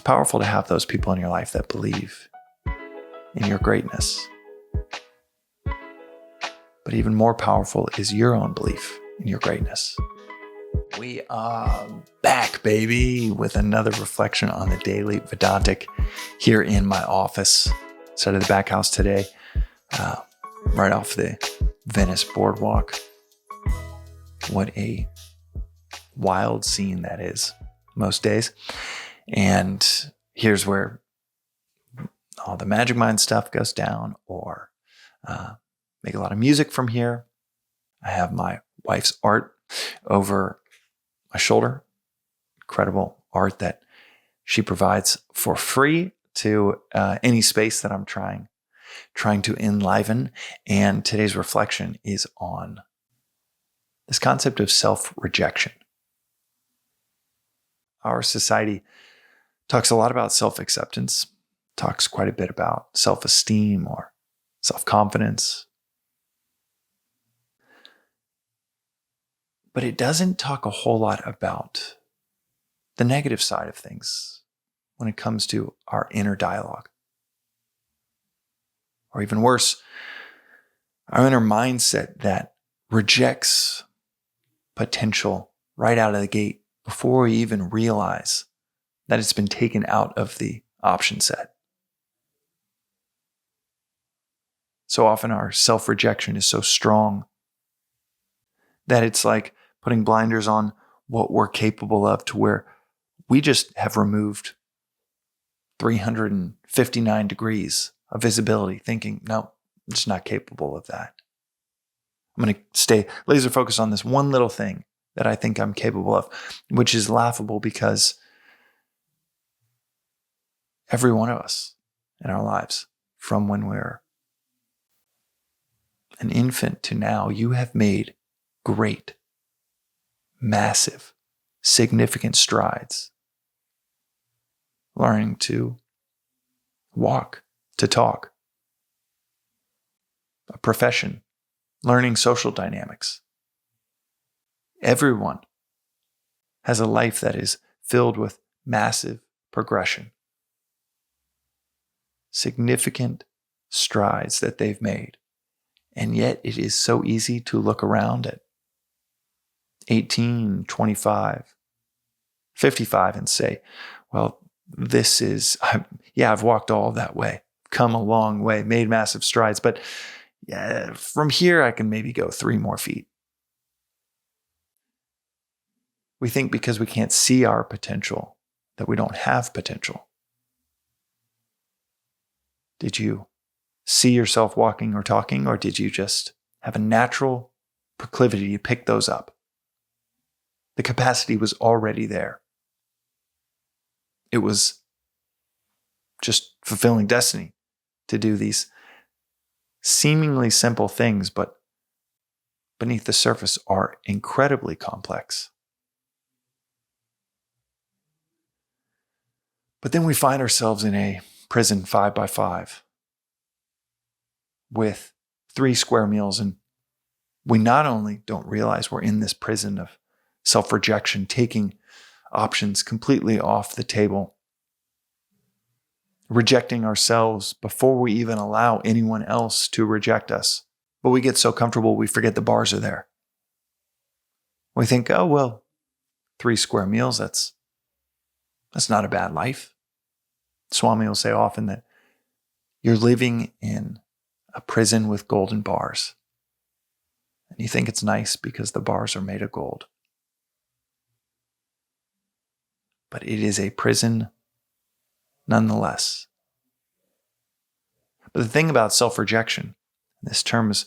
It's powerful to have those people in your life that believe in your greatness. But even more powerful is your own belief in your greatness. We are back, baby, with another reflection on the daily Vedantic here in my office, side of the back house today, right off the Venice boardwalk. What a wild scene that is most days. And here's where all the Magic Mind stuff goes down, or make a lot of music from here. I have my wife's art over my shoulder. Incredible art that she provides for free to any space that I'm trying to enliven. And today's reflection is on this concept of self-rejection. Our society talks a lot about self-acceptance, talks quite a bit about self-esteem or self-confidence. But it doesn't talk a whole lot about the negative side of things when it comes to our inner dialogue. Or even worse, our inner mindset that rejects potential right out of the gate before we even realize that it's been taken out of the option set. So often our self-rejection is so strong that it's like putting blinders on what we're capable of, to where we just have removed 359 degrees of visibility, thinking, no, I'm just not capable of that. I'm going to stay laser focused on this one little thing that I think I'm capable of, which is laughable because every one of us in our lives, from when we're an infant to now, you have made great, massive, significant strides learning to walk, to talk, a profession, learning social dynamics. Everyone has a life that is filled with massive progression, significant strides that they've made. And yet it is so easy to look around at 18, 25, 55 and say, well, I've walked all that way, come a long way, made massive strides, but yeah, from here I can maybe go 3 more feet. We think because we can't see our potential that we don't have potential. Did you see yourself walking or talking, or did you just have a natural proclivity to pick those up? The capacity was already there. It was just fulfilling destiny to do these seemingly simple things, but beneath the surface are incredibly complex. But then we find ourselves in a prison 5x5 with 3 square meals, and we not only don't realize we're in this prison of self-rejection, taking options completely off the table, rejecting ourselves before we even allow anyone else to reject us. But we get so comfortable we forget the bars are there. We think, oh, well, 3 square meals, that's not a bad life. Swami will say often that you're living in a prison with golden bars. And you think it's nice because the bars are made of gold. But it is a prison nonetheless. But the thing about self-rejection, this term is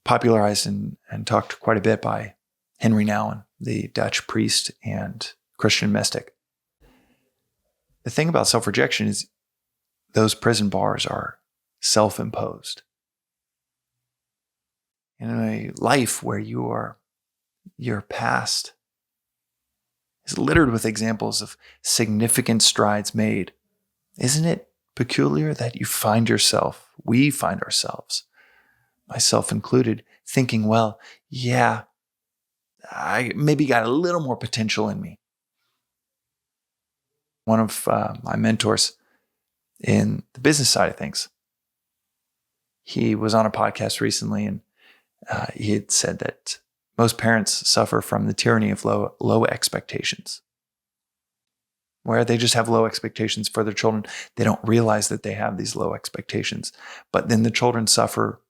popularized and talked quite a bit by Henry Nouwen, the Dutch priest and Christian mystic. The thing about self-rejection is those prison bars are self-imposed. In a life where your past is littered with examples of significant strides made, isn't it peculiar that we find ourselves, myself included, thinking, well, yeah, I maybe got a little more potential in me. One of my mentors in the business side of things, he was on a podcast recently, and he had said that most parents suffer from the tyranny of low expectations, where they just have low expectations for their children. They don't realize that they have these low expectations. But then the children suffer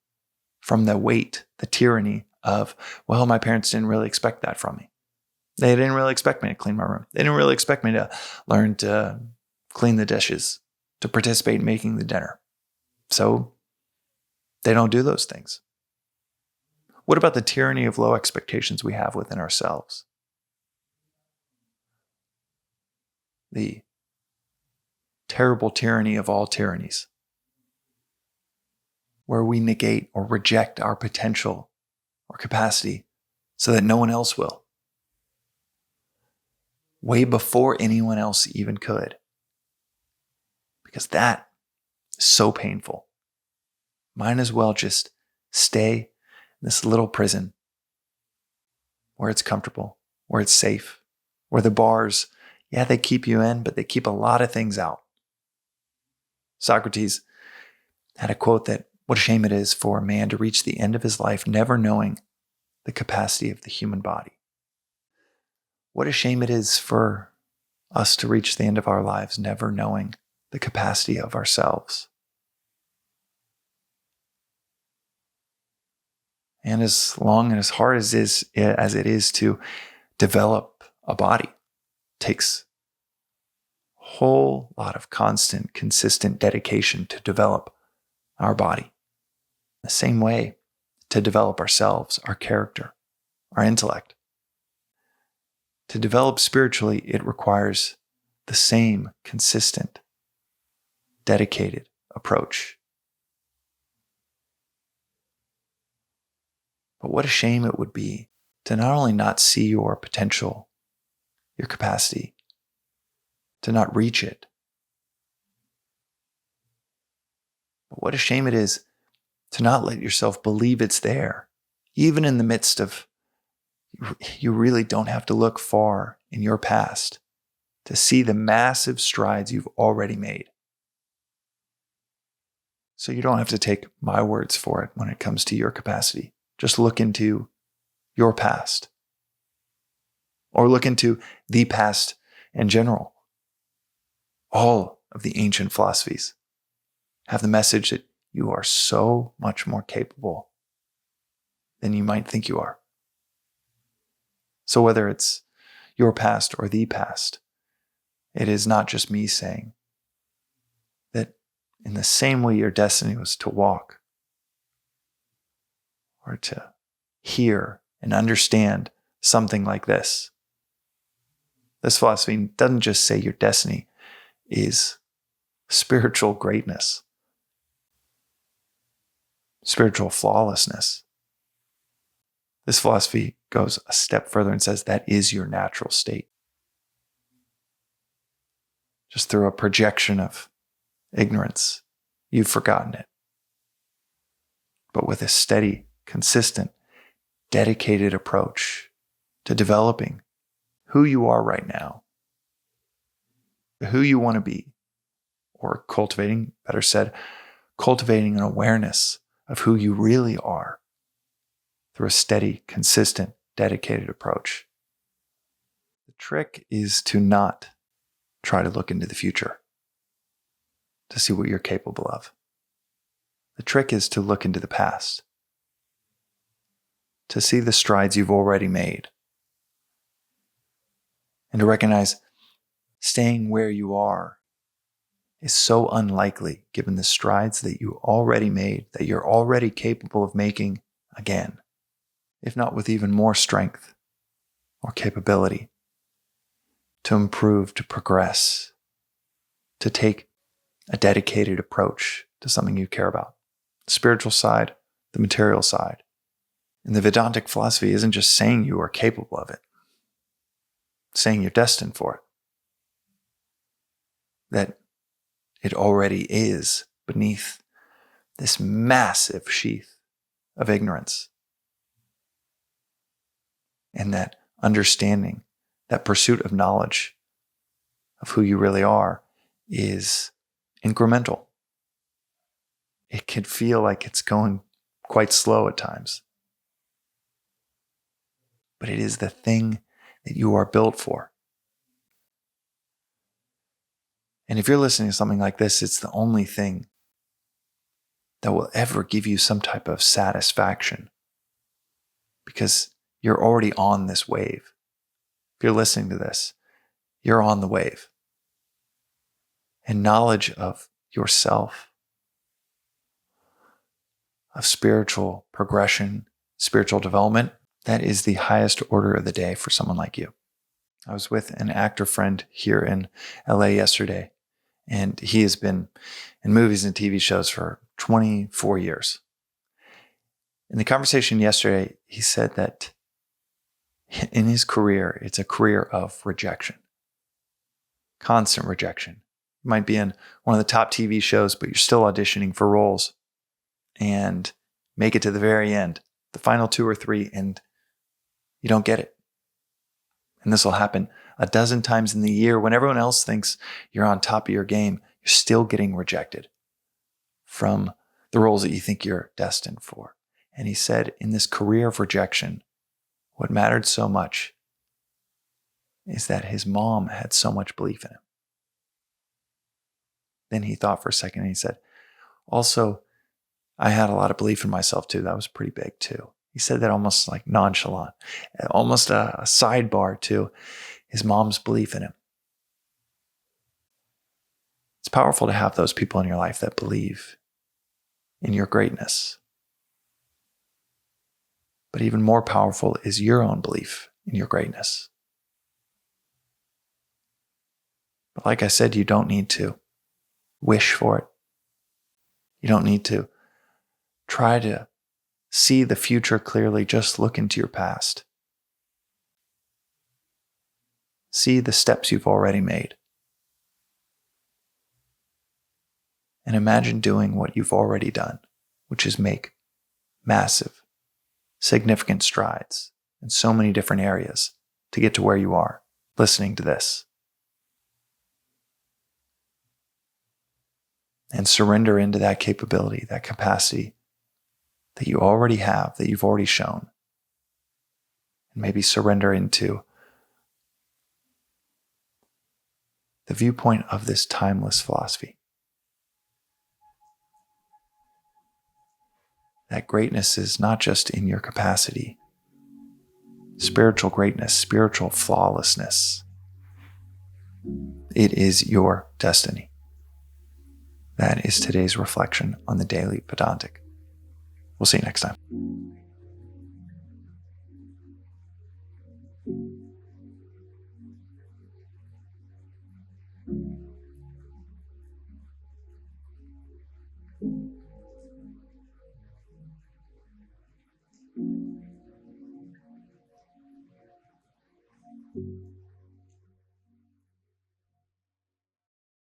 from the weight, the tyranny of, well, my parents didn't really expect that from me. They didn't really expect me to clean my room. They didn't really expect me to learn to clean the dishes, to participate in making the dinner. So they don't do those things. What about the tyranny of low expectations we have within ourselves? The terrible tyranny of all tyrannies, where we negate or reject our potential or capacity so that no one else will, way before anyone else even could. Because that is so painful. Might as well just stay in this little prison where it's comfortable, where it's safe, where the bars, yeah, they keep you in, but they keep a lot of things out. Socrates had a quote that, what a shame it is for a man to reach the end of his life never knowing the capacity of the human body. What a shame it is for us to reach the end of our lives never knowing the capacity of ourselves. And as long and as hard as it is to develop a body, takes a whole lot of constant, consistent dedication to develop our body. The same way to develop ourselves, our character, our intellect. To develop spiritually, it requires the same consistent, dedicated approach. But what a shame it would be to not only not see your potential, your capacity, to not reach it, but what a shame it is to not let yourself believe it's there, even in the midst of, you really don't have to look far in your past to see the massive strides you've already made. So you don't have to take my words for it when it comes to your capacity. Just look into your past, or look into the past in general. All of the ancient philosophies have the message that you are so much more capable than you might think you are. So whether it's your past or the past, it is not just me saying that in the same way your destiny was to walk or to hear and understand something like this. This philosophy doesn't just say your destiny is spiritual greatness, spiritual flawlessness. This philosophy goes a step further and says that is your natural state. Just through a projection of ignorance, you've forgotten it. But with a steady, consistent, dedicated approach to developing who you are right now, who you want to be, or cultivating, better said, cultivating an awareness of who you really are through a steady, consistent, dedicated approach. The trick is to not try to look into the future to see what you're capable of. The trick is to look into the past, to see the strides you've already made, and to recognize staying where you are is so unlikely given the strides that you already made, that you're already capable of making again, if not with even more strength or capability to improve, to progress, to take a dedicated approach to something you care about. The spiritual side, the material side. And the Vedantic philosophy isn't just saying you are capable of it, it's saying you're destined for it. That it already is beneath this massive sheath of ignorance. And that understanding, that pursuit of knowledge, of who you really are is incremental. It can feel like it's going quite slow at times. But it is the thing that you are built for. And if you're listening to something like this, it's the only thing that will ever give you some type of satisfaction, because you're already on this wave. If you're listening to this, you're on the wave. And knowledge of yourself, of spiritual progression, spiritual development, that is the highest order of the day for someone like you. I was with an actor friend here in LA yesterday, and he has been in movies and TV shows for 24 years. In the conversation yesterday, he said that in his career, it's a career of rejection, constant rejection. You might be in one of the top TV shows, but you're still auditioning for roles and make it to the very end, the final 2 or 3, and you don't get it. And this will happen a dozen times in the year when everyone else thinks you're on top of your game. You're still getting rejected from the roles that you think you're destined for. And he said, in this career of rejection, what mattered so much is that his mom had so much belief in him. Then he thought for a second and he said, also, I had a lot of belief in myself too. That was pretty big too. He said that almost like nonchalant, almost a sidebar to his mom's belief in him. It's powerful to have those people in your life that believe in your greatness. But even more powerful is your own belief in your greatness. But like I said, you don't need to wish for it. You don't need to try to see the future clearly. Just look into your past. See the steps you've already made. And imagine doing what you've already done, which is make massive, significant strides in so many different areas to get to where you are, listening to this. And surrender into that capability, that capacity that you already have, that you've already shown. And maybe surrender into the viewpoint of this timeless philosophy. That greatness is not just in your capacity. Spiritual greatness, spiritual flawlessness. It is your destiny. That is today's reflection on the Daily Vedantic. We'll see you next time.